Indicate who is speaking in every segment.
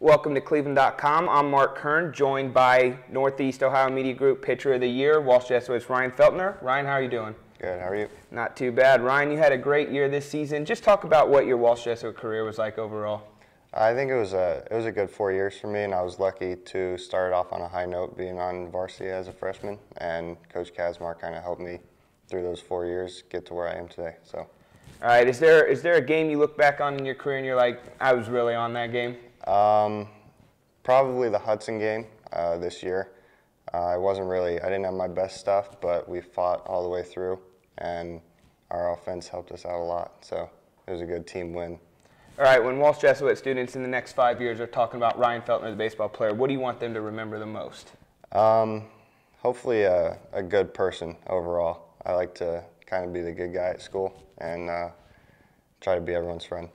Speaker 1: Welcome to cleveland.com. I'm Mark Kern, joined by Northeast Ohio Media Group Pitcher of the Year, Walsh Jesuits Ryan Feltner. Ryan, how are you doing?
Speaker 2: Good. How are you?
Speaker 1: Not too bad. Ryan, you had a great year this season. Just talk about what your Walsh Jesuit career was like overall.
Speaker 2: I think it was a good 4 years for me, and I was lucky to start off on a high note, being on varsity as a freshman. And Coach Kazmar kind of helped me through those 4 years get to where I am today. So,
Speaker 1: all right. Is there a game you look back on in your career and you're like, I was really on that game?
Speaker 2: Probably the Hudson game this year. I didn't have my best stuff, but we fought all the way through, and our offense helped us out a lot. So it was a good team win.
Speaker 1: All right, when Walsh Jesuit students in the next 5 years are talking about Ryan Feltner, the baseball player, what do you want them to remember the most?
Speaker 2: Hopefully a good person overall. I like to kind of be the good guy at school and try to be everyone's friend.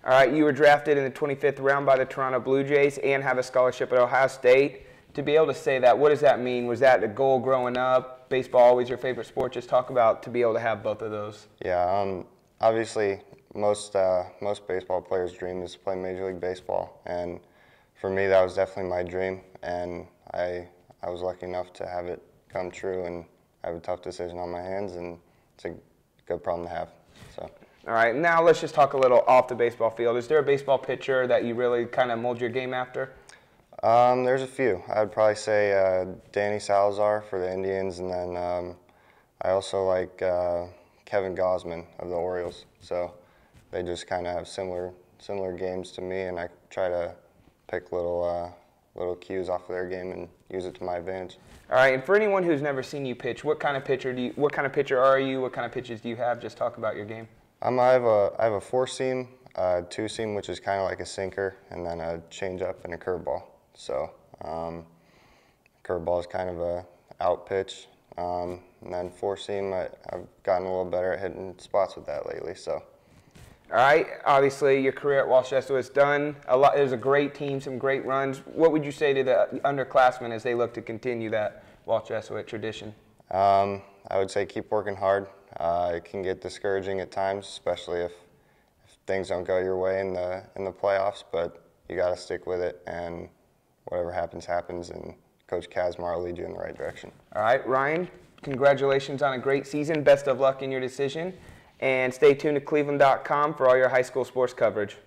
Speaker 1: All right, you were drafted in the 25th round by the Toronto Blue Jays and have a scholarship at Ohio State. To be able to say that, what does that mean? Was that a goal growing up? Baseball always your favorite sport? Just talk about to be able to have both of those.
Speaker 2: Yeah, obviously most baseball players' dream is to play Major League Baseball, and for me that was definitely my dream, and I was lucky enough to have it come true, and I have a tough decision on my hands, and it's a good problem to have. So.
Speaker 1: All right, now let's just talk a little off the baseball field. Is there a baseball pitcher that you really kind of mold your game after?
Speaker 2: There's a few. I would probably say Danny Salazar for the Indians, and then I also like Kevin Gausman of the Orioles. So they just kind of have similar games to me, and I try to pick little cues off of their game and use it to my advantage.
Speaker 1: All right, and for anyone who's never seen you pitch, what kind of pitcher are you? What kind of pitches do you have? Just talk about your game.
Speaker 2: I have a four-seam, two-seam, which is kind of like a sinker, and then a changeup and a curveball. So curveball is kind of a out pitch, and then four-seam, I've gotten a little better at hitting spots with that lately. So.
Speaker 1: All right, obviously your career at Walsh Jesuit's done a lot. It was a great team, some great runs. What would you say to the underclassmen as they look to continue that Walsh Jesuit tradition?
Speaker 2: I would say keep working hard. It can get discouraging at times, especially if things don't go your way in the playoffs. But you got to stick with it, and whatever happens, happens. And Coach Kazmar will lead you in the right direction.
Speaker 1: All right, Ryan, congratulations on a great season. Best of luck in your decision, and stay tuned to cleveland.com for all your high school sports coverage.